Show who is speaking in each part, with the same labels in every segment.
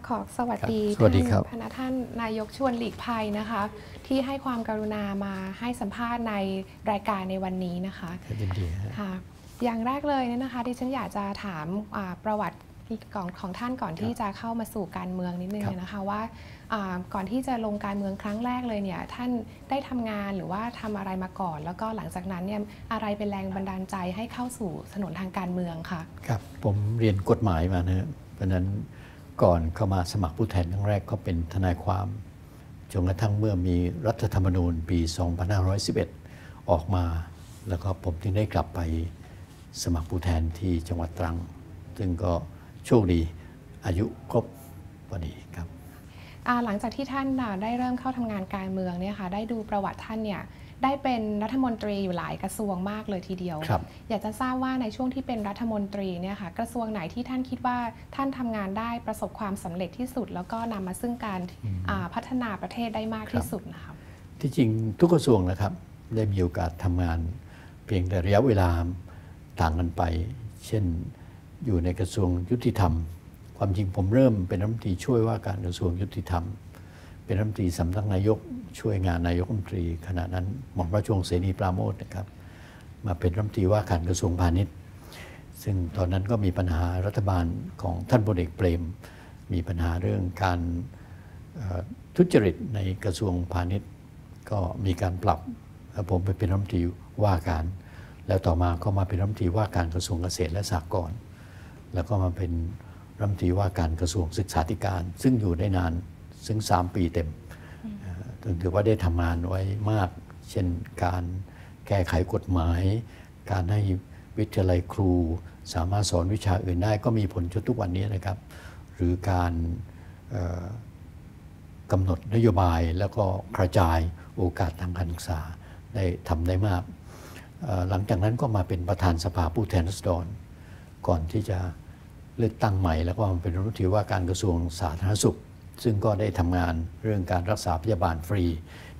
Speaker 1: ขอสวัสดีท่านนายกชวนหลีกภัยนะคะที่ให้ความกรุณามาให้สัมภาษณ์ในรายการในวันนี้นะคะ
Speaker 2: ยินดี
Speaker 1: ค่ะอย่างแรกเลยเนี่ยนะคะที่ฉันอยากจะถามประวัติของท่านก่อนที่จะเข้ามาสู่การเมืองนิดนึงนะคะว่าก่อนที่จะลงการเมืองครั้งแรกเลยเนี่ยท่านได้ทำงานหรือว่าทำอะไรมาก่อนแล้วก็หลังจากนั้นเนี่ยอะไรเป็นแรงบันดาลใจให้เข้าสู่ถนนทางการเมืองคะ
Speaker 2: ครับผมเรียนกฎหมายมานะเพราะนั้นก่อนเข้ามาสมัครผู้แทนครั้งแรกก็เป็นทนายความจนกระทั่งเมื่อมีรัฐธรรมนูญปี 2511 ออกมาแล้วก็ผมจึงได้กลับไปสมัครผู้แทนที่จังหวัดตรังซึ่งก็โชคดีอายุครบพอดีครับ
Speaker 1: หลังจากที่ท่านได้เริ่มเข้าทำงานการเมืองเนี่ยค่ะได้ดูประวัติท่านเนี่ยได้เป็นรัฐมนตรีอยู่หลายกระทรวงมากเลยทีเดียวอยากจะทราบว่าในช่วงที่เป็นรัฐมนตรีเนี่ยค่ะกระทรวงไหนที่ท่านคิดว่าท่านทำงานได้ประสบความสำเร็จที่สุดแล้วก็นำมาซึ่งการพัฒนาประเทศได้มากที่สุดนะคะ
Speaker 2: ที่จริงทุกกระทรวงนะครับได้มีโอกาสทำงานเพียงแต่ระยะเวลาต่างกันไปเช่นอยู่ในกระทรวงยุติธรรมความจริงผมเริ่มเป็นรัฐมนตรีช่วยว่าการกระทรวงยุติธรรมเป็นรัฐมนตรีสำนักนายกช่วยงานนายกรัฐมนตรีขณะนั้นหม่อมราชวงศ์เสนีปราโมชนะครับมาเป็นรัฐมนตรีว่าการกระทรวงพาณิชย์ซึ่งตอนนั้นก็มีปัญหารัฐบาลของท่านพลเอกเปรมมีปัญหาเรื่องการทุจริตในกระทรวงพาณิชย์ก็มีการปรับแล้วผมไปเป็นรัฐมนตรีว่าการแล้วต่อมาก็มาเป็นรัฐมนตรีว่าการกระทรวงเกษตรและสหกรณ์แล้วก็มาเป็นรัฐมนตรีว่าการกระทรวงศึกษาธิการซึ่งอยู่ได้นานซึ่ง3 ปีเต็มถือว่าได้ทำงานไว้มากเช่นการแก้ไขกฎหมายการให้วิทยาลัยครูสามารถสอนวิชาอื่นได้ก็มีผลจนทุกวันนี้นะครับหรือการกำหนดนโยบายแล้วก็กระจายโอกาสทางการศึกษาได้ทำได้มากหลังจากนั้นก็มาเป็นประธานสภาผู้แทนราษฎรก่อนที่จะเลือกตั้งใหม่แล้วก็มาเป็นรัฐมนตรีว่าการกระทรวงสาธารณสุขซึ่งก็ได้ทำงานเรื่องการรักษาพยาบาลฟรี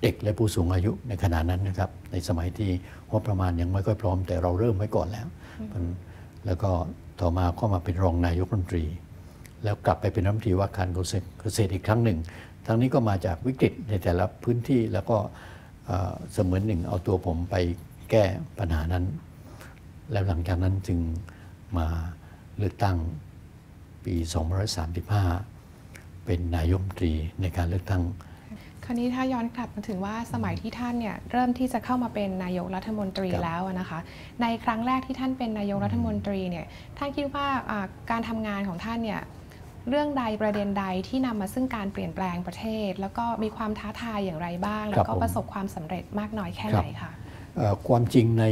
Speaker 2: เด็กและผู้สูงอายุในขณะนั้นนะครับในสมัยที่งบประมาณยังไม่ค่อยพร้อมแต่เราเริ่มไว้ก่อนแล้วก็ต่อมาก็มาเป็นรองนายกรัฐมนตรีแล้วกลับไปเป็นรัฐมนตรีว่าการเกษตรอีกครั้งหนึ่งทั้งนี้ก็มาจากวิกฤตในแต่ละพื้นที่แล้วก็เสมือนหนึ่งเอาตัวผมไปแก้ปัญหานั้นแล้วหลังจากนั้นจึงมาเลือกตั้งปี2535เป็นนายกรัฐมนตรีในการเลือกตั้ง
Speaker 1: คราวนี้ถ้าย้อนกลับมาถึงว่าสมัยที่ท่านเนี่ยเริ่มที่จะเข้ามาเป็นนายกรัฐมนตรีแล้วนะคะในครั้งแรกที่ท่านเป็นนายกรัฐมนตรีเนี่ยท่านคิดว่าการทำงานของท่านเนี่ยเรื่องใดประเด็นใดที่นำมาซึ่งการเปลี่ยนแปลงประเทศแล้วก็มีความท้าทายอย่างไรบ้างแล้วก็ประสบความสำเร็จมากน้อยแค่ไหนคะ
Speaker 2: ความจริงใน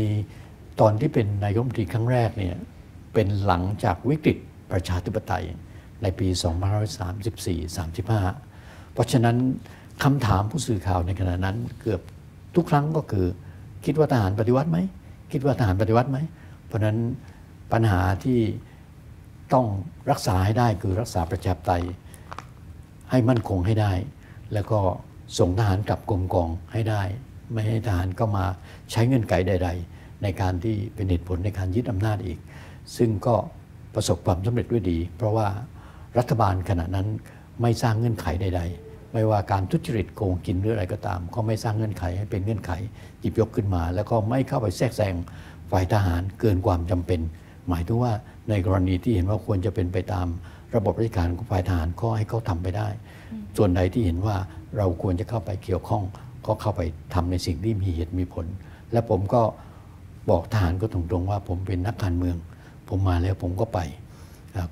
Speaker 2: ตอนที่เป็นนายกรัฐมนตรีครั้งแรกเนี่ยเป็นหลังจากวิกฤตประชาธิปไตยในปี 2534-35 เพราะฉะนั้นคำถามผู้สื่อข่าวในขณะนั้นเกือบทุกครั้งก็คือคิดว่าทหารปฏิวัติไหมคิดว่าทหารปฏิวัติไหมเพราะฉะนั้นปัญหาที่ต้องรักษาให้ได้คือรักษาประชาธิปไตยให้มั่นคงให้ได้แล้วก็ส่งทหารกลับกรมกองให้ได้ไม่ให้ทหารก็มาใช้เงื่อนไขใดๆในการที่เป็นเหตุผลในการยึดอำนาจอีกซึ่งก็ประสบความสำเร็จด้วยดีเพราะว่ารัฐบาลขณะนั้นไม่สร้างเงื่อนไขใดๆไม่ว่าการทุจริตโกงกินหรืออะไรก็ตามก็ไม่สร้างเงื่อนไขให้เป็นเงื่อนไขหยิบยกขึ้นมาแล้วก็ไม่เข้าไปแทรกแซงฝ่ายทหารเกินความจำเป็นหมายถึงว่าในกรณีที่เห็นว่าควรจะเป็นไปตามระบบราชการของฝ่ายทหารก็ให้เขาทำไปได้ส่วนใดที่เห็นว่าเราควรจะเข้าไปเกี่ยวข้องก็เข้าไปทำในสิ่งที่มีเหตุมีผลและผมก็บอกทหารก็ตรงๆว่าผมเป็นนักการเมืองผมมาแล้วผมก็ไป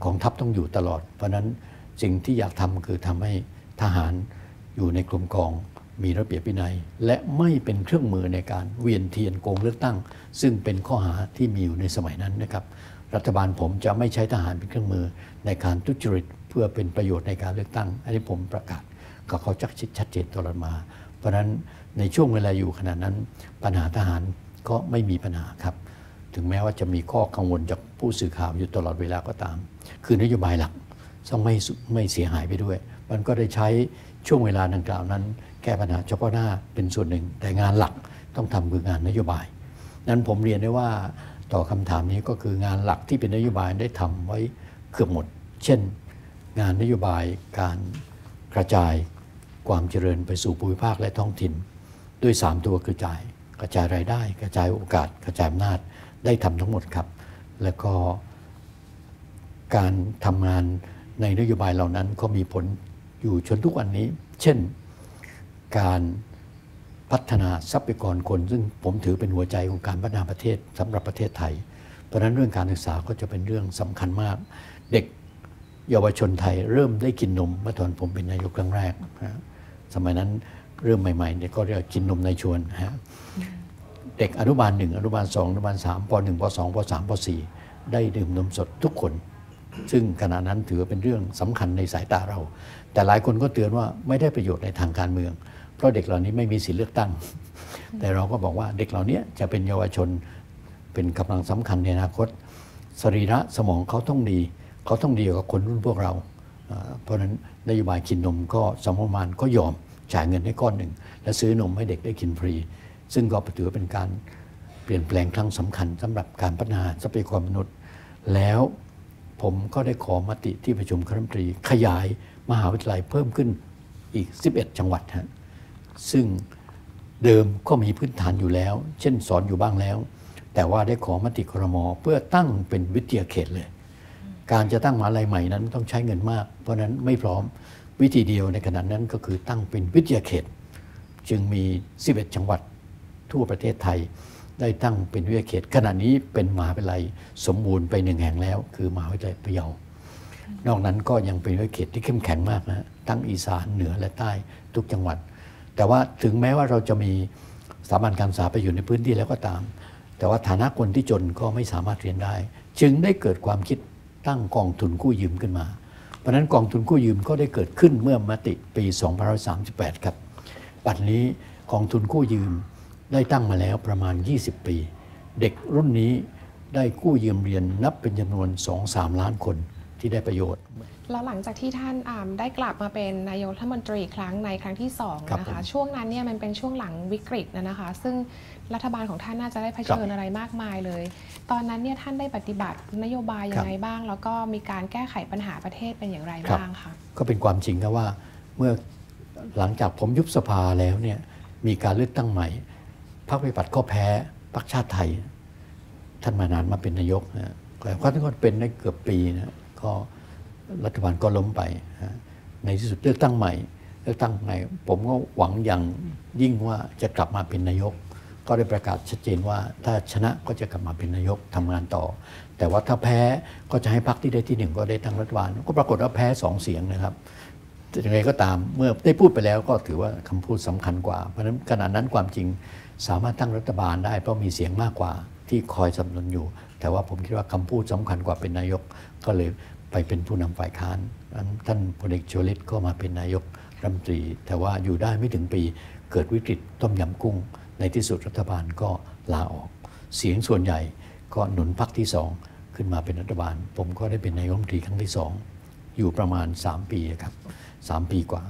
Speaker 2: กองทัพต้องอยู่ตลอดเพราะนั้นสิ่งที่อยากทำคือทำให้ทหารอยู่ในกรมกองมีระเบียบวินัยและไม่เป็นเครื่องมือในการเวียนเทียนโกงเลือกตั้งซึ่งเป็นข้อหาที่มีอยู่ในสมัยนั้นนะครับรัฐบาลผมจะไม่ใช้ทหารเป็นเครื่องมือในการทุจริตเพื่อเป็นประโยชน์ในการเลือกตั้งอันนี้ผมประกาศกับเขาชัดเจนตลอดมาเพราะฉะนั้นในช่วงเวลาอยู่ขณะนั้นปัญหาทหารก็ไม่มีปัญหาครับถึงแม้ว่าจะมีข้อกังวลจากผู้สื่อข่าวอยู่ตลอดเวลาก็ตามคือนโยบายหลักต้องไม่เสียหายไปด้วยมันก็ได้ใช้ช่วงเวลาดังกล่าวนั้นแก้ปัญหาเฉพาะหน้าเป็นส่วนหนึ่งแต่งานหลักต้องทำคืองานนโยบายนั้นผมเรียนได้ว่าตอบคำถามนี้ก็คืองานหลักที่เป็นนโยบายได้ทำไว้เกือบหมดเช่น งานนโยบายการกระจายความเจริญไปสู่ภูมิภาคและท้องถิ่นด้วย3ตัวกระจายรายได้กระจายโอกาสกระจายอำนาจได้ทำทั้งหมดครับแล้วก็การทำงานในนโยบายเหล่านั้นก็มีผลอยู่จนทุกวันนี้เช่นการพัฒนาทรัพยากรคนซึ่งผมถือเป็นหัวใจของการพัฒนาประเทศสำหรับประเทศไทยเพราะฉะนั้นเรื่องการศึกษาก็จะเป็นเรื่องสำคัญมากเด็กเยาวชนไทยเริ่มได้กินนมเมื่อตอนผมเป็นนายกครั้งแรกสมัยนั้นเริ่มใหม่ๆเนี่ยก็เรียกกินนมในชวนเด็กอนุบาล1อนุบาล2อนุบาล3ป1ป2ป3ป4ได้ดื่มนมสดทุกคนซึ่งขณะนั้นถือเป็นเรื่องสำคัญในสายตาเราแต่หลายคนก็เตือนว่าไม่ได้ประโยชน์ในทางการเมืองเพราะเด็กเหล่านี้ไม่มีสิทธิเลือกตั้งแต่เราก็บอกว่าเด็กเหล่านี้จะเป็นเยาวชนเป็นกำลังสำคัญในอนาคตสรีระสมองเขาต้องดีกว่าคนรุ่นพวกเราเพราะฉะนั้นนโยบายกินนมก็สมประมาณก็ยอมจ่ายเงินให้ก้อนหนึ่งและซื้อนมให้เด็กได้กินฟรีซึ่งก็ถือเป็นการเปลี่ยนแปลงครั้งสำคัญสำหรับการพัฒนาทรัพยากรมนุษย์แล้วผมก็ได้ขอมติที่ประชุมคณะรัฐมนตรีขยายมหาวิทยาลัยเพิ่มขึ้นอีก11จังหวัดซึ่งเดิมก็มีพื้นฐานอยู่แล้วเช่นสอนอยู่บ้างแล้วแต่ว่าได้ขอมติครม.เพื่อตั้งเป็นวิทยาเขตเลยการจะตั้งมหาวิทยาลัยใหม่นั้นต้องใช้เงินมากเพราะนั้นไม่พร้อมวิธีเดียวในขณะนั้นก็คือตั้งเป็นวิทยาเขตจึงมี11จังหวัดทั่วประเทศไทยได้ตั้งเป็นวิทยาเขตขณะนี้เป็นมหาวิทยาลัยสมบูรณ์ไป1แห่งแล้วคือมหาวิทยาลัยพะเยานอกนั้นก็ยังเป็นวิทยาเขตที่เข้มแข็งมากนะทั้งอีสานเหนือและใต้ทุกจังหวัดแต่ว่าถึงแม้ว่าเราจะมีสถาบันการศึกษาไปอยู่ในพื้นที่แล้วก็ตามแต่ว่าฐานะคนที่จนก็ไม่สามารถเรียนได้จึงได้เกิดความคิดตั้งกองทุนกู้ยืมขึ้นมาเพราะนั้นกองทุนกู้ยืมก็ได้เกิดขึ้นเมื่อมติปี2538ครับปัจจุบันนี้กองทุนกู้ยืมได้ตั้งมาแล้วประมาณ20ปีเด็กรุ่นนี้ได้กู้ยืมเรียนนับเป็นจำนวน 2-3 ล้านคนที่ได้ประโยชน์
Speaker 1: แล้วหลังจากที่ท่านได้กลับมาเป็นนายกรัฐมนตรีครั้งในครั้งที่2นะคะช่วงนั้นเนี่ยมันเป็นช่วงหลังวิกฤตนะคะซึ่งรัฐบาลของท่านน่าจะได้เผชิญอะไรมากมายเลยตอนนั้นเนี่ยท่านได้ปฏิบัตินโยบายยังไงบ้างแล้วก็มีการแก้ไขปัญหาประเทศเป็นอย่างไรบ้างคะ
Speaker 2: ก็เป็นความจริงนะว่าเมื่อหลังจากผมยุบสภาแล้วเนี่ยมีการเลือกตั้งใหม่พรรคประชาธิปัตย์ก็แพ้พรรคชาติไทยท่านมานานมาเป็นนายกนะแต่ท่านก็เป็นได้เกือบปีนะก็รัฐบาลก็ล้มไปในที่สุดเลือกตั้งใหม่ผมก็หวังอย่างยิ่งว่าจะกลับมาเป็นนายกก็ได้ประกาศชัดเจนว่าถ้าชนะก็จะกลับมาเป็นนายกทำงานต่อแต่ว่าถ้าแพ้ก็จะให้พรรคที่ได้ที่1ก็ได้ตั้งรัฐบาลก็ปรากฏว่าแพ้2เสียงนะครับยังไงก็ตามเมื่อได้พูดไปแล้วก็ถือว่าคำพูดสำคัญกว่าเพราะฉะนั้นขณะนั้นความจริงสามารถตั้งรัฐบาลได้เพราะมีเสียงมากกว่าที่คอยสนับสนุนอยู่แต่ว่าผมคิดว่าคำพูดสำคัญกว่าเป็นนายกก็เลยไปเป็นผู้นำฝ่ายค้านท่านพลเอกชวลิตก็มาเป็นนายกรัฐมนตรีแต่ว่าอยู่ได้ไม่ถึงปีเกิดวิกฤตต้มยำกุ้งในที่สุดรัฐบาลก็ลาออกเสียงส่วนใหญ่ก็หนุนพรรคที่2ขึ้นมาเป็นรัฐบาลผมก็ได้เป็นนายกรัฐมนตรีครั้งที่2อยู่ประมาณ3ปีครับ3ปีกว่า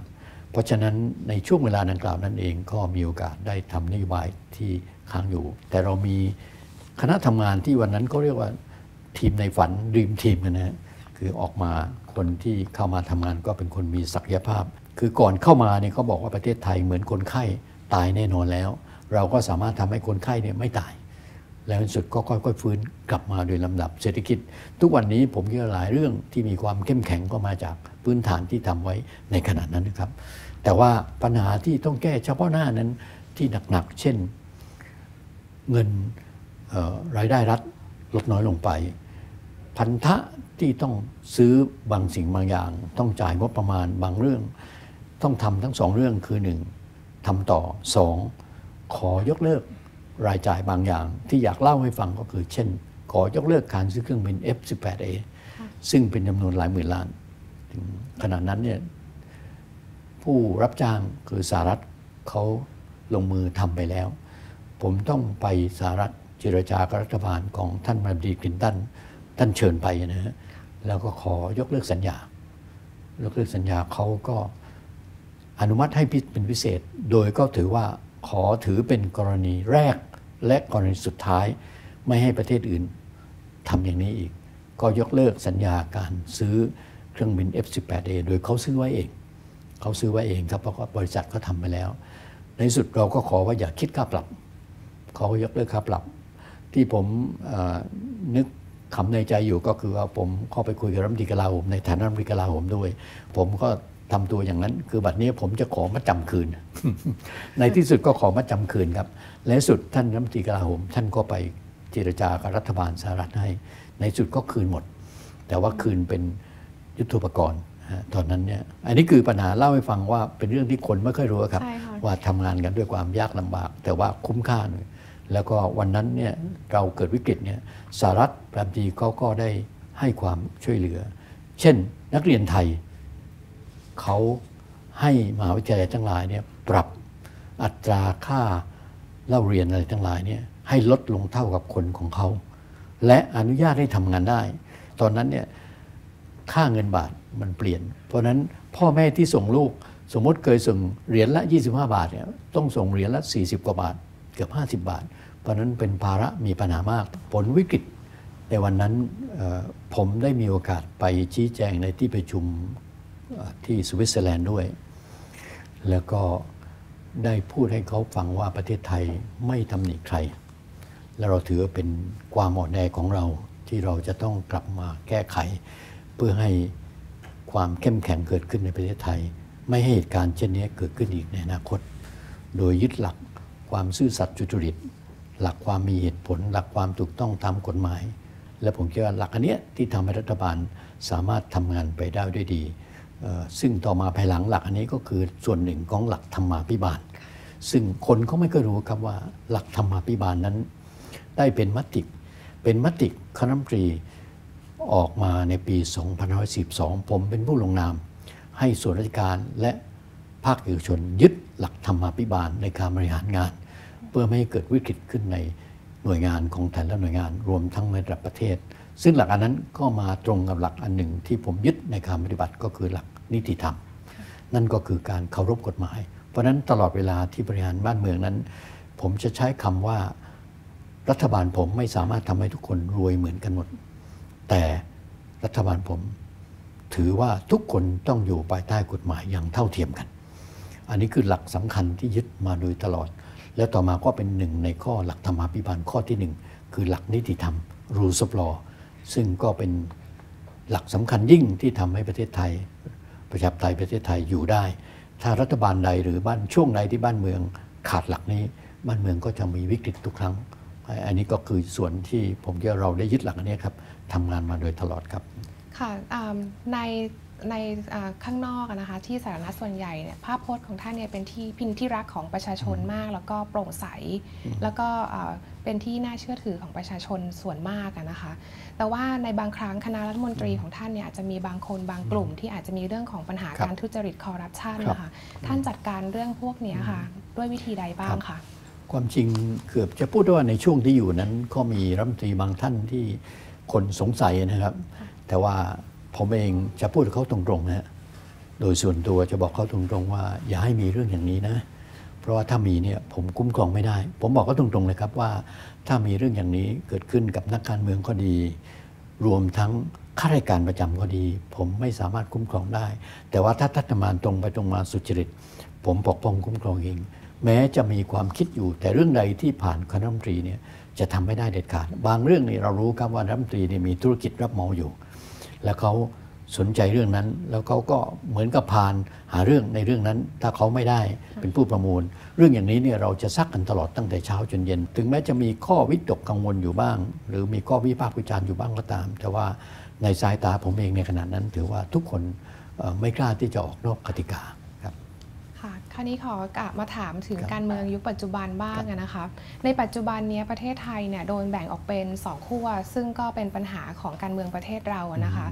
Speaker 2: เพราะฉะนั้นในช่วงเวลาดังกล่าวนั้นเองก็มีโอกาสได้ทำนโยบายที่ค้างอยู่แต่เรามีคณะทำงานที่วันนั้นก็เรียกว่าทีมในฝันดรีมทีมกันนะคือออกมาคนที่เข้ามาทำงานก็เป็นคนมีศักยภาพคือก่อนเข้ามาเนี่ยเขาบอกว่าประเทศไทยเหมือนคนไข้ตายแน่นอนแล้วเราก็สามารถทำให้คนไข้เนี่ยไม่ตายแล้วในสุดก็ค่อยๆฟื้นกลับมาโดยลำดับเศรษฐกิจทุกวันนี้ผมคิดว่าหลายเรื่องที่มีความเข้มแข็งก็มาจากพื้นฐานที่ทำไว้ในขณะนั้นนะครับแต่ว่าปัญหาที่ต้องแก้เฉพาะหน้านั้นที่หนักๆเช่นเงินรายได้รัฐลดน้อยลงไปพันธะที่ต้องซื้อบางสิ่งบางอย่างต้องจ่ายงบประมาณบางเรื่องต้องทำทั้ง2เรื่องคือ1ทำต่อ2ขอยกเลิกรายจ่ายบางอย่างที่อยากเล่าให้ฟังก็คือเช่นขอยกเลิกการซื้อเครื่องบิน F-18A ซึ่งเป็นจำนวนหลายหมื่นล้านขณะนั้นเนี่ยผู้รับจ้างคือสหรัฐเขาลงมือทำไปแล้วผมต้องไปสหรัฐเจรจากับรัฐบาลของท่านประธานาธิบดีคลินตันท่านเชิญไปนะฮะแล้วก็ขอยกเลิกสัญญายกเลิกสัญญาเขาก็อนุมัติให้เป็นพิเศษโดยก็ถือว่าขอถือเป็นกรณีแรกและกรณีสุดท้ายไม่ให้ประเทศอื่นทำอย่างนี้อีกก็ยกเลิกสัญญาการซื้อเค เครื่องบิน F-18A โดยเขาซื้อไว้เองครับเพราะว่าบริษัทเขาทำไปแล้ว ในสุดเราก็ขอว่าอย่าคิดค่าปรับเขาก็ยกเลิกค่าปรับที่ผมนึกขำในใจอยู่ก็คือว่าผมเข้าไปคุยกับรัฐมนตรีกลาโหมในฐานะรัฐมนตรีกลาโหมด้วยผมก็ทำตัวอย่างนั้นคือบัดนี้ผมจะขอมาจำคืน ในที่สุดก็ขอมาจำคืนครับและสุดท่านรัฐมนตรีกลาโหมท่านก็ไปเจรจากับรัฐบาลสหรัฐให้ในสุดก็คืนหมดแต่ว่าคืนเป็นยุทโธปกรณ์ตอนนั้นเนี่ยอันนี้คือปัญหาเล่าให้ฟังว่าเป็นเรื่องที่คนไม่ค่อยรู้ครับว่าทำงานกันด้วยความยากลำบากแต่ว่าคุ้มค่าแล้วก็วันนั้นเนี่ยเราเกิดวิกฤตเนี่ยสหรัฐบางทีเขาก็ได้ให้ความช่วยเหลือเช่นนักเรียนไทยเขาให้มหาวิทยาลัยทั้งหลายเนี่ยปรับอัตราค่าเล่าเรียนอะไรทั้งหลายเนี่ยให้ลดลงเท่ากับคนของเขาและอนุญาตให้ทำงานได้ตอนนั้นเนี่ยค่าเงินบาทมันเปลี่ยนเพราะนั้นพ่อแม่ที่ส่งลูกสมมติเคยส่งเหรียญละ25 บาทเนี่ยต้องส่งเหรียญละ40 กว่าบาทเกือบ50 บาทเพราะนั้นเป็นภาระมีปัญหามากผลวิกฤตในวันนั้นผมได้มีโอกาสไปชี้แจงในที่ประชุมที่สวิตเซอร์แลนด์ด้วยแล้วก็ได้พูดให้เขาฟังว่าประเทศไทยไม่ตำหนิใครและเราถือเป็นความอ่อนแอของเราที่เราจะต้องกลับมาแก้ไขเพื่อให้ความเข้มแข็งเกิดขึ้นในประเทศไทยไม่ให้เหตุการณ์เช่นนี้เกิดขึ้นอีกในอนาคตโดยยึดหลักความซื่อสัตย์สุจริตหลักความมีเหตุผลหลักความถูกต้องตามกฎหมายและผมคิดว่าหลักอันนี้ที่ทำให้รัฐบาลสามารถทำงานไปได้ด้วยดีซึ่งต่อมาภายหลังหลักอันนี้ก็คือส่วนหนึ่งของหลักธรรมาภิบาลซึ่งคนเขาไม่เคยรู้ครับว่าหลักธรรมาภิบาลนั้นได้เป็นมติคณะรัฐมนตรีออกมาในปี 2542 ผมเป็นผู้ลงนามให้ส่วนราชการและภาคเอกชนยึดหลักธรรมาภิบาลในการบริหารงานเพื่อไม่ให้เกิดวิกฤตขึ้นในหน่วยงานของแต่ละหน่วยงานรวมทั้งในระดับประเทศซึ่งหลักอันนั้นก็มาตรงกับหลักอันหนึ่งที่ผมยึดในการปฏิบัติก็คือหลักนิติธรรมนั่นก็คือการเคารพกฎหมายเพราะฉะนั้นตลอดเวลาที่บริหารบ้านเมืองนั้นผมจะใช้คำว่ารัฐบาลผมไม่สามารถทำให้ทุกคนรวยเหมือนกันหมดแต่รัฐบาลผมถือว่าทุกคนต้องอยู่ภายใต้กฎหมายอย่างเท่าเทียมกันอันนี้คือหลักสำคัญที่ยึดมาโดยตลอดและต่อมาก็เป็นหนึ่งในข้อหลักธรรมาภิบาลข้อที่1คือหลักนิติธรรม Rules of Law ซึ่งก็เป็นหลักสำคัญยิ่งที่ทำให้ประเทศไทยประชาธิปไตยประเทศไทยอยู่ได้ถ้ารัฐบาลใดหรือบ้านช่วงใดที่บ้านเมืองขาดหลักนี้บ้านเมืองก็จะมีวิกฤตทุกครั้งอันนี้ก็คือส่วนที่ผมคิดว่าเราได้ยึดหลักอันนี้ครับทำงานมาโดยตลอดครับ
Speaker 1: ค่ะในข้างนอกนะคะที่สาธารณะส่วนใหญ่เนี่ยภาพพจน์ของท่านเนี่ยเป็นที่รักของประชาชนมากแล้วก็โปร่งใสแล้วก็เป็นที่น่าเชื่อถือของประชาชนส่วนมากนะคะแต่ว่าในบางครั้งคณะรัฐมนตรีของท่านเนี่ยอาจจะมีบางคนบางกลุ่มที่อาจจะมีเรื่องของปัญหาการทุจริตคอร์รัปชันนะคะท่านจัดการเรื่องพวกนี้ค่ะด้วยวิธีใดบ้างคะ
Speaker 2: ความจริงเกือบจะพูดว่าในช่วงที่อยู่นั้นก็มีรัฐมนตรีบางท่านที่คนสงสัยนะครับแต่ว่าผมเองจะพูดกับเขาตรงๆนะโดยส่วนตัวจะบอกเขาตรงๆว่าอย่าให้มีเรื่องอย่างนี้นะเพราะว่าถ้ามีเนี่ยผมคุ้มครองไม่ได้ผมบอกเขาตรงๆเลยครับว่าถ้ามีเรื่องอย่างนี้เกิดขึ้นกับนักการเมืองก็ดีรวมทั้งข้าราชการประจำก็ดีผมไม่สามารถคุ้มครองได้แต่ว่าถ้ารัฐบาลตรงไปตรงมาสุจริตผมปกป้องคุ้มครองเองแม้จะมีความคิดอยู่แต่เรื่องใดที่ผ่านคณะรัฐมนตรีเนี่ยจะทำไม่ได้เด็ดขาดบางเรื่องนี่เรารู้ครับว่ารัฐมนตรีเนี่ยมีธุรกิจรับเหมาอยู่แล้วเขาสนใจเรื่องนั้นแล้วเขาก็เหมือนกับผ่านหาเรื่องในเรื่องนั้นถ้าเขาไม่ได้เป็นผู้ประมูลเรื่องอย่างนี้เนี่ยเราจะซักกันตลอดตั้งแต่เช้าจนเย็นถึงแม้จะมีข้อวิตกกังวลอยู่บ้างหรือมีข้อวิพากษ์วิจารณ์อยู่บ้างก็ตามแต่ว่าในสายตาผมเองในขณะนั้นถือว่าทุกคนไม่กล้าที่จะออกนอกกติกาครับ
Speaker 1: ค่ะคราวนี้ขอกลับมาถามถึงการเมืองยุคปัจจุบันบ้างนะคะในปัจจุบันนี้ประเทศไทยเนี่ยโดนแบ่งออกเป็น2ขั้วซึ่งก็เป็นปัญหาของการเมืองประเทศเรานะคะ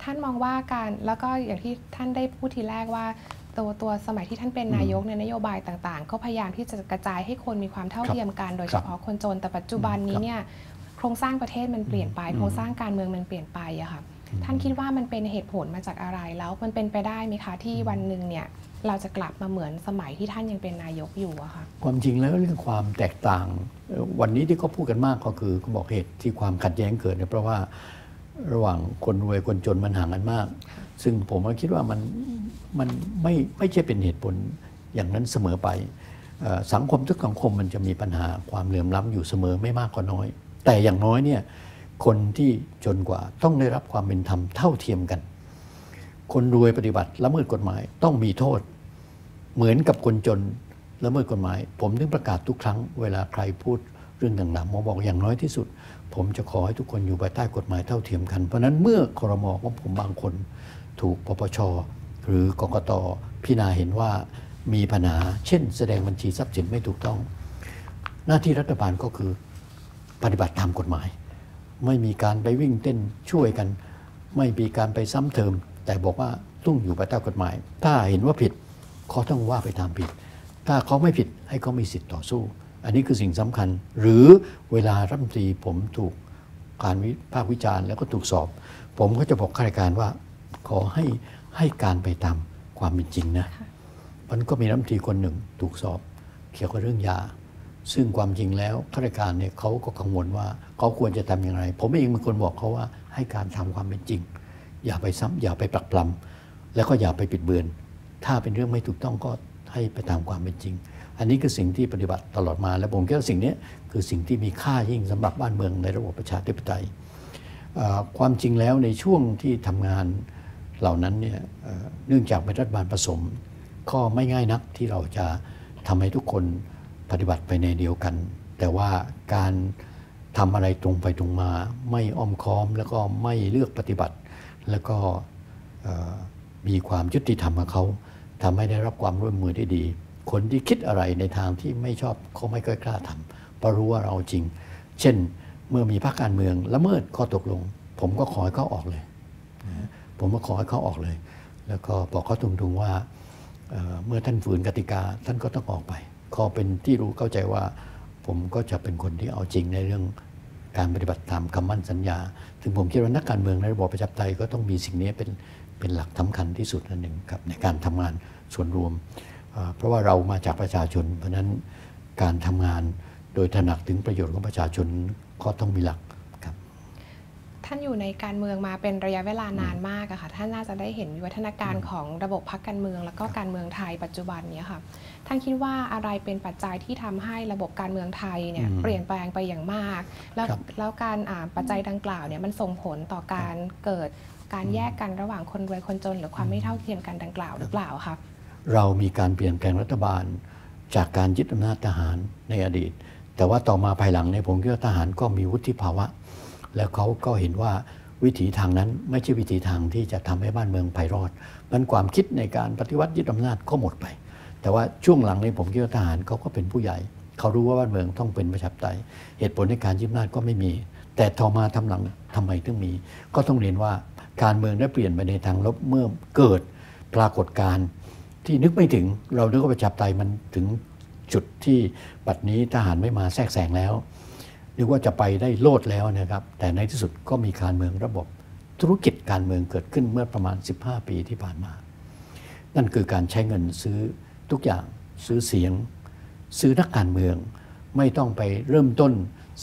Speaker 1: ท่านมองว่าการแล้วก็อย่างที่ท่านได้พูดทีแรกว่าตัวสมัยที่ท่านเป็นนายกในนโยบายต่างๆก็พยายามที่จะกระจายให้คนมีความเท่าเทียมกันโดยเฉพาะคนจนแต่ปัจจุบันนี้เนี่ยโครงสร้างประเทศมันเปลี่ยนไปโครงสร้างการเมืองมันเปลี่ยนไปอะค่ะท่านคิดว่ามันเป็นเหตุผลมาจากอะไรแล้วมันเป็นไปได้ไหมคะที่วันหนึ่งเนี่ยเราจะกลับมาเหมือนสมัยที่ท่านยังเป็นนายกอยู่อะค่ะ
Speaker 2: ความจริงแล้วเรื่องความแตกต่างวันนี้ที่เขาพูดกันมากก็คือเขาบอกเหตุที่ความขัดแย้งเกิดเนี่ยเพราะว่า ระหว่างคนรวยคนจนมันห่างกันมาก ซึ่งผมก็คิดว่ามันไม่ใช่เป็นเหตุผลอย่างนั้นเสมอไปสังคมทุกสังคมมันจะมีปัญหาความเหลื่อมล้ำอยู่เสมอไม่มากก็น้อยแต่อย่างน้อยเนี่ยคนที่จนกว่าต้องได้รับความเป็นธรรมเท่าเทียมกันคนรวยปฏิบัติละเมิดกฎหมายต้องมีโทษเหมือนกับคนจนละเมิดกฎหมายผมถึงประกาศทุกครั้งเวลาใครพูดเรื่องต่างๆผมบอกอย่างน้อยที่สุดผมจะขอให้ทุกคนอยู่ภายใต้กฎหมายเท่าเทียมกันเพราะนั้นเมื่อครม.ของผมบางคนถูกปปช.หรือกกต.พิจารณาเห็นว่ามีปัญหาเช่นแสดงบัญชีทรัพย์สินไม่ถูกต้องหน้าที่รัฐบาลก็คือปฏิบัติตามกฎหมายไม่มีการไปวิ่งเต้นช่วยกันไม่มีการไปซ้ำเติมแต่บอกว่าต้องอยู่ภายใต้กฎหมายถ้าเห็นว่าผิดเขาต้องว่าไปตามผิดถ้าเขาไม่ผิดให้เขามีสิทธิ์ต่อสู้อันนี้คือสิ่งสำคัญหรือเวลารัฐมนตรีผมถูกการวิพากษ์วิจารณ์แล้วก็ถูกสอบผมก็จะบอกข้าราชการว่าขอให้การไปตามความเป็นจริงนะมันก็มีรัฐมนตรีคนหนึ่งถูกสอบเกี่ยวกับเรื่องยาซึ่งความจริงแล้วข้าราชการเนี่ยเขาก็กังวลว่าเขาควรจะทำอย่างไรผมเองเป็นคนบอกเขาว่าให้การทำความเป็นจริงอย่าไปซ้ำอย่าไปปรักปรำแล้วก็อย่าไปปิดเบือนถ้าเป็นเรื่องไม่ถูกต้องก็ให้ไปตามความเป็นจริงอันนี้คือสิ่งที่ปฏิบัติตลอดมาและผมคิดว่าสิ่งนี้คือสิ่งที่มีค่ายิ่งสำหรับบ้านเมืองในระบบประชาธิปไตยความจริงแล้วในช่วงที่ทำงานเหล่านั้นเนี่ยเนื่องจากเป็นรัฐบาลผสมก็ไม่ง่ายนักที่เราจะทำให้ทุกคนปฏิบัติไปในเดียวกันแต่ว่าการทำอะไรตรงไปตรงมาไม่อ้อมค้อมแล้วก็ไม่เลือกปฏิบัติแล้วก็มีความยุติธรรมกับเขาทำให้ได้รับความร่วมมือได้ดีคนที่คิดอะไรในทางที่ไม่ชอบเขาไม่ค่อยกล้าทำเพราะรู้ว่าเราจริงเช่นเมื่อมีพรรคการเมืองละเมิดข้อตกลงผมก็ขอให้เขาออกเลยผมก็ขอให้เขาออกเลยแล้วก็บอกเขาตรงๆว่าเมื่อท่านฝืนกติกาท่านก็ต้องออกไปขอเป็นที่รู้เข้าใจว่าผมก็จะเป็นคนที่เอาจริงในเรื่องการปฏิบัติตามคำมั่นสัญญาถึงผมคิดว่านักการเมืองในระบอบประชาธิปไตยก็ต้องมีสิ่งนี้เป็นหลักสำคัญที่สุดอันหนึ่งครับในการทำงานส่วนรวมเพราะว่าเรามาจากประชาชนเพราะนั้นการทำงานโดยตระหนักถึงประโยชน์ของประชาชนก็ต้องมีหลักครับ
Speaker 1: ท่านอยู่ในการเมืองมาเป็นระยะเวลานานมากอะค่ะท่านน่าจะได้เห็นวิวัฒนาการของระบบพรรคการเมืองแล้วก็การเมืองไทยปัจจุบันนี้ค่ะท่านคิดว่าอะไรเป็นปัจจัยที่ทำให้ระบบการเมืองไทยเนี่ยเปลี่ยนแปลงไปอย่างมากแล้วการปัจจัยดังกล่าวเนี่ยมันส่งผลต่อการเกิดการแยกกันระหว่างคนรวยคนจนหรือความไม่เท่าเทียมกันดังกล่าวหรือเปล่าคะ
Speaker 2: เรามีการเปลี่ยนแปลงรัฐบาลจากการยึดอำนาจทหารในอดีตแต่ว่าต่อมาภายหลังในผมคิดว่าทหารก็มีวุฒิภาวะแล้วเขาก็เห็นว่าวิถีทางนั้นไม่ใช่วิถีทางที่จะทำให้บ้านเมืองไปรอดมันความคิดในการปฏิวัติยึดอำนาจก็หมดไปแต่ว่าช่วงหลังในผมคิดว่าทหารเขาก็เป็นผู้ใหญ่เขารู้ว่าบ้านเมืองต้องเป็นประชาธิปไตยเหตุผลในการยึดอำนาจก็ไม่มีแต่ต่อมาทำหลังทำไมถึงมีก็ต้องเรียนว่าการเมืองได้เปลี่ยนไปในทางลบเมื่อเกิดปรากฏการณ์ที่นึกไม่ถึงเรานึกว่าประชาธิปไตยมันถึงจุดที่บัดนี้ทหารไม่มาแทรกแซงแล้วนึกว่าจะไปได้โลดแล้วนะครับแต่ในที่สุดก็มีการเมืองระบบธุรกิจการเมืองเกิดขึ้นเมื่อประมาณ15 ปีที่ผ่านมานั่นคือการใช้เงินซื้อทุกอย่างซื้อเสียงซื้อนักการเมืองไม่ต้องไปเริ่มต้น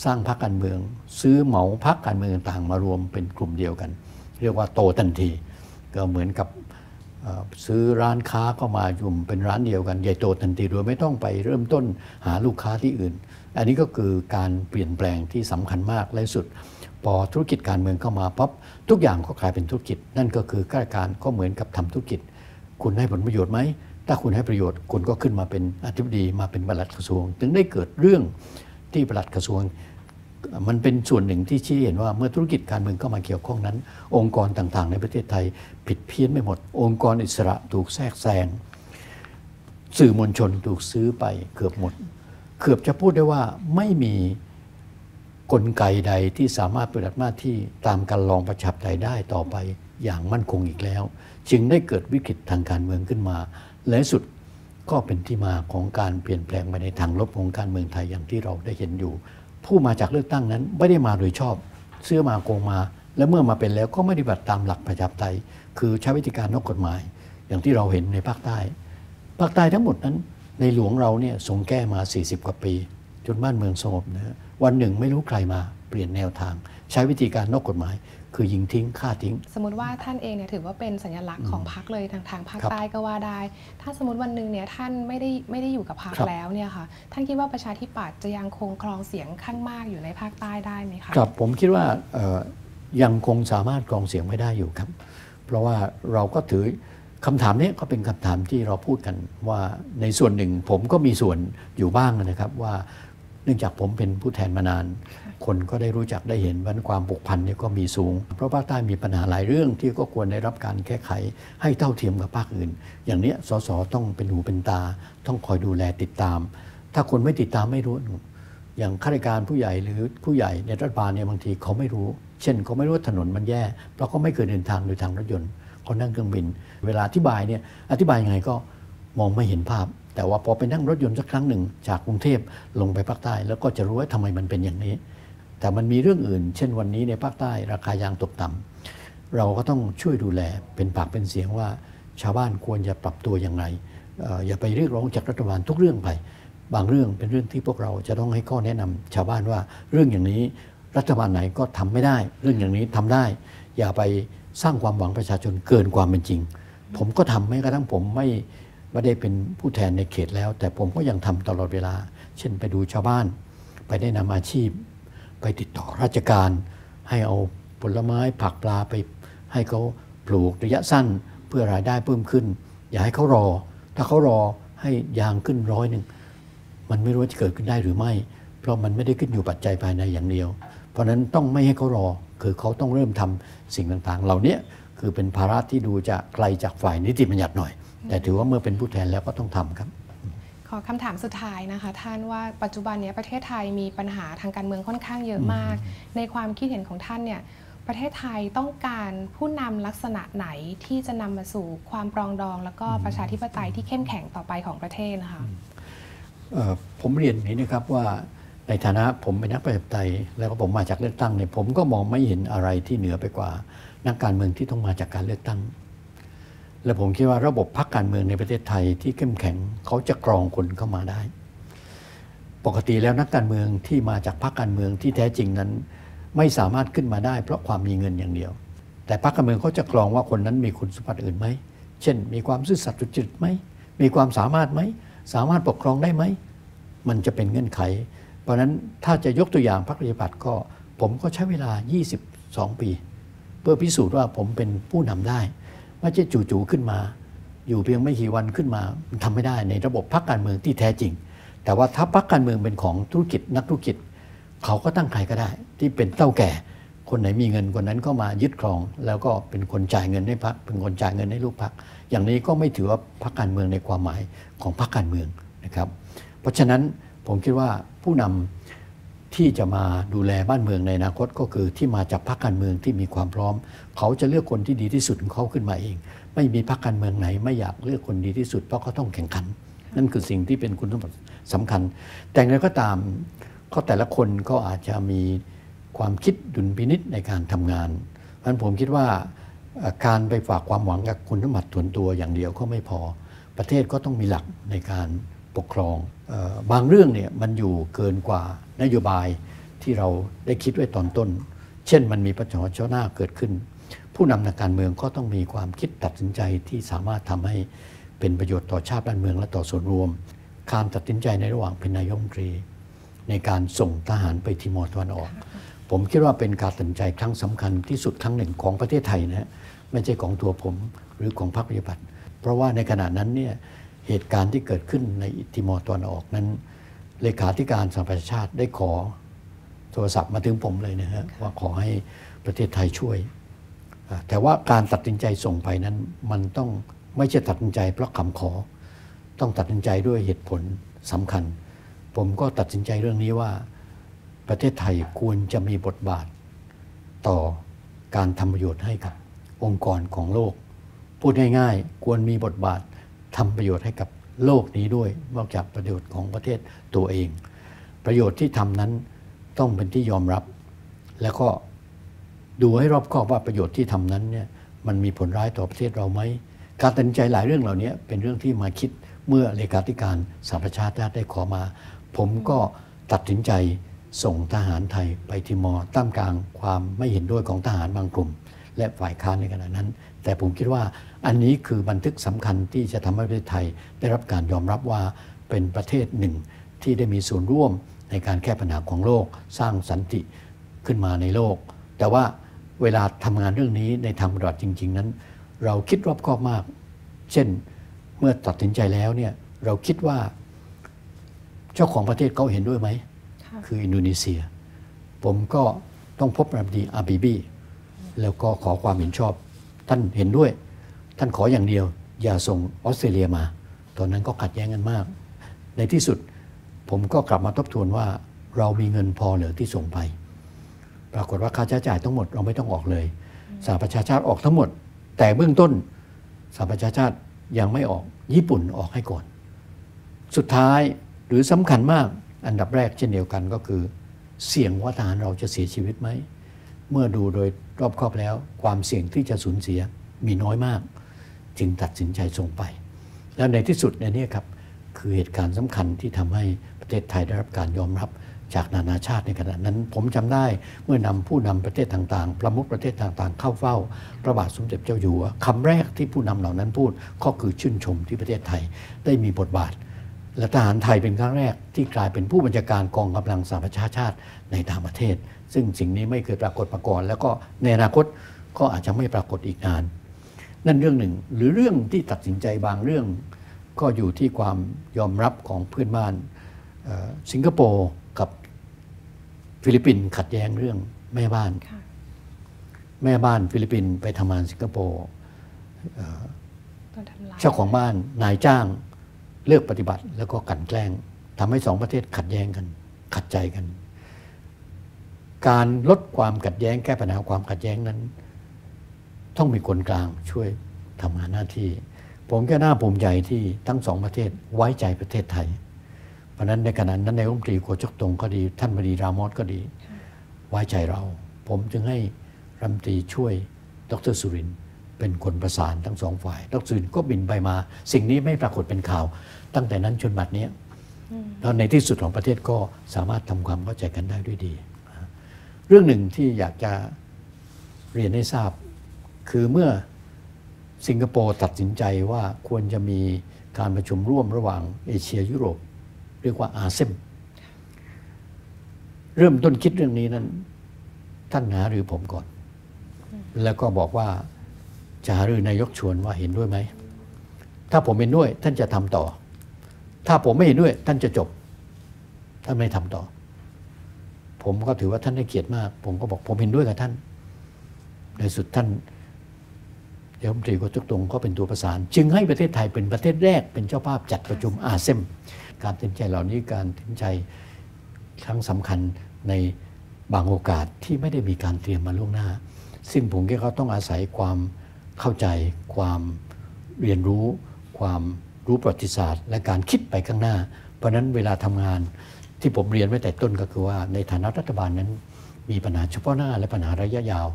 Speaker 2: สร้างพรรคการเมืองซื้อเหมาพรรคการเมืองต่างมารวมเป็นกลุ่มเดียวกันเรียกว่าโตทันทีก็เหมือนกับซื้อร้านค้าก็มาอยู่เป็นร้านเดียวกันใหญ่โตทันทีโดยไม่ต้องไปเริ่มต้นหาลูกค้าที่อื่นอันนี้ก็คือการเปลี่ยนแปลงที่สำคัญมากและสุดพอธุรกิจการเมืองเข้ามาปั๊บทุกอย่างก็กลายเป็นธุรกิจนั่นก็คือข้าราชการก็เหมือนกับทำธุรกิจคุณให้ผลประโยชน์ไหมถ้าคุณให้ประโยชน์คุณก็ขึ้นมาเป็นอธิบดีมาเป็นปลัดกระทรวงถึงได้เกิดเรื่องที่ปลัดกระทรวงมันเป็นส่วนหนึ่งที่ชี้เห็นว่าเมื่อธุรกิจการเมืองเข้ามาเกี่ยวข้องนั้นองค์กรต่างๆในประเทศไทยผิดเพี้ยนไม่หมดองค์กรอิสระถูกแทรกแซงสื่อมวลชนถูกซื้อไปเกือบหมดเกือบจะพูดได้ว่าไม่มีกลไกใดที่สามารถปฏิบัติหน้าที่ตามการลองประชาธิปไตยได้ต่อไปอย่างมั่นคงอีกแล้วจึงได้เกิดวิกฤตทางการเมืองขึ้นมาและสุดก็เป็นที่มาของการเปลี่ยนแปลงไปในทางลบของการเมืองไทยอย่างที่เราได้เห็นอยู่ผู้มาจากเลือกตั้งนั้นไม่ได้มาโดยชอบเสื้อมาโกงมาและเมื่อมาเป็นแล้วก็ไม่ปฏิบัติตามหลักประชาธิปไตยคือใช้วิธีการนอกกฎหมายอย่างที่เราเห็นในภาคใต้ทั้งหมดนั้นในหลวงเราเนี่ยทรงแก้มา40 กว่าปีจนบ้านเมืองสงบนะวันหนึ่งไม่รู้ใครมา เปลี่ยนแนวทาง ใช้วิธีการนอกกฎหมายคือยิงทิ้งฆ่าทิ้ง
Speaker 1: สมมติว่าท่านเองเนี่ยถือว่าเป็นสัญลักษณ์ของพรรคเลยทางภาคใต้ก็ว่าได้ถ้าสมมติวันหนึ่งเนี่ยท่านไม่ได้อยู่กับพรรคแล้วเนี่ยค่ะท่านคิดว่าประชาธิปัตย์จะยังคงครองเสียงข้างมากอยู่ในภาคใต้ได้ไหมคะ
Speaker 2: ครับผมคิดว่ายังคงสามารถครองเสียงไม่ได้อยู่ครับเพราะว่าเราก็ถือคำถามนี้ก็เป็นคำถามที่เราพูดกันว่าในส่วนหนึ่งผมก็มีส่วนอยู่บ้างนะครับว่าเนื่องจากผมเป็นผู้แทนมานานคนก็ได้รู้จักได้เห็นว่าความผูกพันนี่ก็มีสูงเพราะภาคใต้มีปัญหาหลายเรื่องที่ก็ควรได้รับการแก้ไขให้เท่าเทียมกับภาคอื่นอย่างนี้สสต้องเป็นหูเป็นตาต้องคอยดูแลติดตามถ้าคนไม่ติดตามไม่รู้อย่างข้าราชการผู้ใหญ่หรือผู้ใหญ่ในรัฐบาลเนี่ยบางทีเขาไม่รู้เช่นเขาไม่รู้ว่าถนนมันแย่เพราะเขาไม่เคยเดินทางโดยทางรถยนต์เขานั่งเครื่องบินเวลาอธิบายเนี่ยอธิบายยังไงก็มองไม่เห็นภาพแต่ว่าพอไปนั่งรถยนต์สักครั้งหนึ่งจากกรุงเทพลงไปภาคใต้แล้วก็จะรู้ว่าทำไมมันเป็นอย่างนี้แต่มันมีเรื่องอื่นเช่นวันนี้ในภาคใต้ราคายางตกต่ำเราก็ต้องช่วยดูแลเป็นปากเป็นเสียงว่าชาวบ้านควรจะปรับตัวอย่างไรอย่าไปเรียกร้องจากรัฐบาลทุกเรื่องไปบางเรื่องเป็นเรื่องที่พวกเราจะต้องให้ข้อแนะนำชาวบ้านว่าเรื่องอย่างนี้รัฐบาลไหนก็ทำไม่ได้เรื่องอย่างนี้ทำได้อย่าไปสร้างความหวังประชาชนเกินความเป็นจริงผมก็ทำแม้กระทั่งผมไม่ได้เป็นผู้แทนในเขตแล้วแต่ผมก็ยังทำตลอดเวลาเช่นไปดูชาวบ้านไปแนะนำอาชีพไปติดต่อราชการให้เอาผลไม้ผักปลาไปให้เขาปลูกระยะสั้นเพื่อรายได้เพิ่มขึ้นอย่าให้เขารอถ้าเขารอให้ยางขึ้น100มันไม่รู้จะเกิดขึ้นได้หรือไม่เพราะมันไม่ได้ขึ้นอยู่ปัจจัยภายในอย่างเดียวเพราะนั้นต้องไม่ให้เขารอคือเขาต้องเริ่มทำสิ่งต่างๆเหล่านี้คือเป็นภาระที่ดูจะไกลจากฝ่ายนิติบัญญัติหน่อยแต่ถือว่าเมื่อเป็นผู้แทนแล้วก็ต้องทำครับ
Speaker 1: ขอคำถามสุดท้ายนะคะท่านว่าปัจจุบันนี้ประเทศไทยมีปัญหาทางการเมืองค่อนข้างเยอะมากในความคิดเห็นของท่านเนี่ยประเทศไทยต้องการผู้นำลักษณะไหนที่จะนำมาสู่ความปรองดองแล้วก็ประชาธิปไตยที่เข้มแข็งต่อไปของประเทศนะคะ
Speaker 2: ผมเรียนอย่างนี้นะครับว่าในฐานะผมเป็นนักประชาธิปไตยแล้วก็ผมมาจากเลือกตั้งเนี่ยผมก็มองไม่เห็นอะไรที่เหนือไปกว่านักการเมืองที่ต้องมาจากการเลือกตั้งและผมคิดว่าระบบพรรคการเมืองในประเทศไทยที่เข้มแข็งเขาจะกรองคนเข้ามาได้ปกติแล้วนักการเมืองที่มาจากพรรคการเมืองที่แท้จริงนั้นไม่สามารถขึ้นมาได้เพราะความมีเงินอย่างเดียวแต่พรรคการเมืองเขาจะกรองว่าคนนั้นมีคุณสมบัติอื่นไหมเช่นมีความซื่อสัตย์สุจริตไหมมีความสามารถไหมสามารถปกครองได้ไหมมันจะเป็นเงื่อนไขเพราะฉะนั้นถ้าจะยกตัวอย่างพรรคประชาธิปัตย์ก็ผมก็ใช้เวลา22 ปีเพื่อพิสูจน์ว่าผมเป็นผู้นำได้ไม่ใช่จู่ๆขึ้นมาอยู่เพียงไม่กี่วันขึ้นมาทำไม่ได้ในระบบพรรคการเมืองที่แท้จริงแต่ว่าถ้าพรรคการเมืองเป็นของธุรกิจนักธุรกิจเขาก็ตั้งใครก็ได้ที่เป็นเต้าแก่คนไหนมีเงินคนนั้นก็มายึดครองแล้วก็เป็นคนจ่ายเงินให้พรรคเป็นคนจ่ายเงินให้ลูกพรรคอย่างนี้ก็ไม่ถือว่าพรรคการเมืองในความหมายของพรรคการเมืองนะครับเพราะฉะนั้นผมคิดว่าผู้นำที่จะมาดูแลบ้านเมืองในอนาคตก็คือที่มาจากพรรคการเมืองที่มีความพร้อมเขาจะเลือกคนที่ดีที่สุดของเขาขึ้นมาเองไม่มีพรรคการเมืองไหนไม่อยากเลือกคนดีที่สุดเพราะเขาต้องแข่งขันนั่นคือสิ่งที่เป็นคุณสมบัติสำคัญแต่อย่างไรก็ตามก็แต่ละคนก็อาจจะมีความคิดดุลพินิจในการทำงานเพราะฉะนั้นผมคิดว่าการไปฝากความหวังกับคุณสมบัติส่วนตัวอย่างเดียวก็ไม่พอประเทศก็ต้องมีหลักในการปกครองบางเรื่องเนี่ยมันอยู่เกินกว่านโยบายที่เราได้คิดไว้ตอนต้นเช่นมันมีปัญหาเฉพาะหน้าเกิดขึ้นผู้นำทางการเมืองก็ต้องมีความคิดตัดสินใจที่สามารถทำให้เป็นประโยชน์ต่อชาติบ้านเมืองและต่อส่วนรวมการตัดสินใจในระหว่างเป็นนายกรัฐมนตรีในการส่งทหารไปทิมอร์ตะวันออกผมคิดว่าเป็นการตัดสินใจครั้งสำคัญที่สุดครั้งหนึ่งของประเทศไทยนะไม่ใช่ของตัวผมหรือของพรรคประชาธิปัตย์เพราะว่าในขณะนั้นเนี่ยเหตุการณ์ที่เกิดขึ้นในทิมอร์ตะวันออกนั้นเลขาธิการสหประชาชาติได้ขอโทรศัพท์มาถึงผมเลยนะฮะว่าขอให้ประเทศไทยช่วยแต่ว่าการตัดสินใจส่งไปนั้นมันต้องไม่ใช่ตัดสินใจเพราะคำขอต้องตัดสินใจด้วยเหตุผลสำคัญผมก็ตัดสินใจเรื่องนี้ว่าประเทศไทยควรจะมีบทบาทต่อการทำประโยชน์ให้กับองค์กรของโลกพูดง่ายๆควรมีบทบาททำประโยชน์ให้กับโลกนี้ด้วยนอกจากประโยชน์ของประเทศตัวเองประโยชน์ที่ทำนั้นต้องเป็นที่ยอมรับแล้วก็ดูให้รอบคอบว่าประโยชน์ที่ทำนั้นเนี่ยมันมีผลร้ายต่อประเทศเราไหมการตัดสินใจหลายเรื่องเหล่านี้เป็นเรื่องที่มาคิดเมื่อเลขาธิการสหประชาชาติได้ขอมาผมก็ตัดสินใจ ส่งทหารไทยไปทิมอร์ท่ามกลางความไม่เห็นด้วยของทหารบางกลุ่มและฝ่ายค้านในขณะนั้นแต่ผมคิดว่าอันนี้คือบันทึกสำคัญที่จะทำให้ประเทศไทยได้รับการยอมรับว่าเป็นประเทศหนึ่งที่ได้มีส่วนร่วมในการแก้ปัญหาของโลกสร้างสันติขึ้นมาในโลกแต่ว่าเวลาทำงานเรื่องนี้ในทางปฏิบัติจริงๆนั้นเราคิดรอบคอบมากเช่นเมื่อตัดสินใจแล้วเนี่ยเราคิดว่าเจ้าของประเทศเขาเห็นด้วยไหมคืออินโดนีเซียผมก็ต้องพบรัฐมนตรีอาบีบีแล้วก็ขอความเห็นชอบท่านเห็นด้วยท่านขออย่างเดียวอย่าส่งออสเตรเลียมาตอนนั้นก็ขัดแย้งกันมากในที่สุดผมก็กลับมาทบทวนว่าเรามีเงินพอเหลือที่ส่งไปปรากฏว่าค่าใช้จ่ายทั้งหมดเราไม่ต้องออกเลยสหประชาชาติออกทั้งหมดแต่เบื้องต้นสหประชาชาติยังไม่ออกญี่ปุ่นออกให้ก่อนสุดท้ายหรือสำคัญมากอันดับแรกเช่นเดียวกันก็คือเสี่ยงว่าทหารเราจะเสียชีวิตไหมเมื่อดูโดยรอบคอบแล้วความเสี่ยงที่จะสูญเสียมีน้อยมากจึงตัดสินใจส่งไปแล้วในที่สุดในนี้ครับคือเหตุการณ์สำคัญที่ทำให้ประเทศไทยได้รับการยอมรับจากนานาชาติในขณะนั้นผมจำได้เมื่อนำผู้นำประเทศต่างๆประมุขประเทศต่างๆเข้าเฝ้าพระบาทสมเด็จเจ้าอยู่หัวคำแรกที่ผู้นำเหล่านั้นพูดก็คือชื่นชมที่ประเทศไทยได้มีบทบาทและทหารไทยเป็นครั้งแรกที่กลายเป็นผู้บัญชาการกองกำลังสหประชาชาติในต่างประเทศซึ่งสิ่งนี้ไม่เคยปรากฏมาก่อนแล้วก็ในอนาคตก็อาจจะไม่ปรากฏอีกนานนั่นเรื่องหนึ่งหรือเรื่องที่ตัดสินใจบางเรื่องก็อยู่ที่ความยอมรับของเพื่อนบ้านสิงคโปร์กับฟิลิปปินส์ขัดแย้งเรื่องแม่บ้านฟิลิปปินส์ไปทำงานสิงคโปร์เจ้าของบ้านนายจ้างเลิกปฏิบัติแล้วก็กลั่นแกล้งทำให้สองประเทศขัดแย้งกันขัดใจกันการลดความขัดแย้งแก้ปัญหาความขัดแย้งนั้นต้องมีคนกลางช่วยทำงานหน้าที่ผมก็น่าภูมิใจที่ทั้งสองประเทศไว้ใจประเทศไทยเพราะนั้นในขณะนั้นนายกรัฐมนตรีโกจกตงก็ดีท่านบดีรามอสก็ดีไว้ใจเราผมจึงให้รัฐมนตรีช่วยดร.สุรินทร์เป็นคนประสานทั้งสองฝ่ายดร.สุรินทร์ก็บินไปมาสิ่งนี้ไม่ปรากฏเป็นข่าวตั้งแต่นั้นจนบัดนี้แล้วในที่สุดของประเทศก็สามารถทำความเข้าใจกันได้ด้วยดีเรื่องหนึ่งที่อยากจะเรียนให้ทราบคือเมื่อสิงคโปร์ตัดสินใจว่าควรจะมีการประชุมร่วมระหว่างเอเชียยุโรปเรียกว่าอาเซียนเริ่มต้นคิดเรื่องนี้นั้นท่านหารือผมก่อนแล้วก็บอกว่าจะหารือนายกชวนว่าเห็นด้วยไหมถ้าผมเห็นด้วยท่านจะทำต่อถ้าผมไม่เห็นด้วยท่านจะจบท่านไม่ทำต่อผมก็ถือว่าท่านให้เกียรติมากผมก็บอกผมเห็นด้วยกับท่านในสุดท่านนายกรัฐมนตรีโกจกตงก็เป็นตัวประสานจึงให้ประเทศไทยเป็นประเทศแรกเป็นเจ้าภาพจัดประชุมอาเซียนการตัดสินใจเหล่านี้การตัดสินใจครั้งสำคัญในบางโอกาสที่ไม่ได้มีการเตรียมมาล่วงหน้าซึ่งผมคิดเขาต้องอาศัยความเข้าใจความเรียนรู้ความรู้ประวัติศาสตร์และการคิดไปข้างหน้าเพราะนั้นเวลาทำงานที่ผมเรียนไว้แต่ต้นก็คือว่าในฐานะรัฐบาลนั้นมีปัญหาเฉพาะหน้าและปัญหาระยะยาว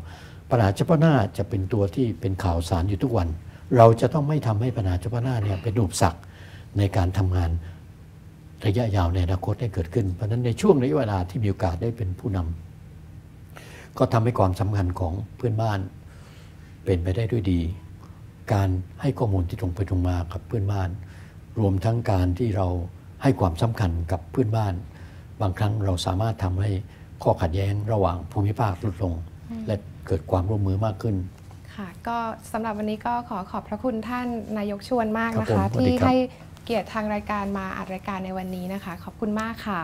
Speaker 2: ปัญหาเฉพาะหน้าจะเป็นตัวที่เป็นข่าวสารอยู่ทุกวันเราจะต้องไม่ทำให้ปัญหาเฉพาะหน้าเนี่ยเป็นอุปสรรคในการทำงานระยะยาวในอนาคตให้เกิดขึ้นเพราะฉะนั้นในช่วงระยะเวลาที่มีโอกาสได้เป็นผู้นำก็ทำให้ความสำคัญของเพื่อนบ้านเป็นไปได้ด้วยดีการให้ข้อมูลที่ตรงไปตรงมากับเพื่อนบ้านรวมทั้งการที่เราให้ความสำคัญกับเพื่อนบ้านบางครั้งเราสามารถทำให้ข้อขัดแย้งระหว่างภูมิภาคลดลงและเกิดความร่วมมือมากขึ้น
Speaker 1: ค่ะก็สำหรับวันนี้ก็ขอบพระคุณท่านนายกชวนมากนะคะที่ให้เกียรติทางรายการมาอัดรายการในวันนี้นะคะขอบคุณมากค่ะ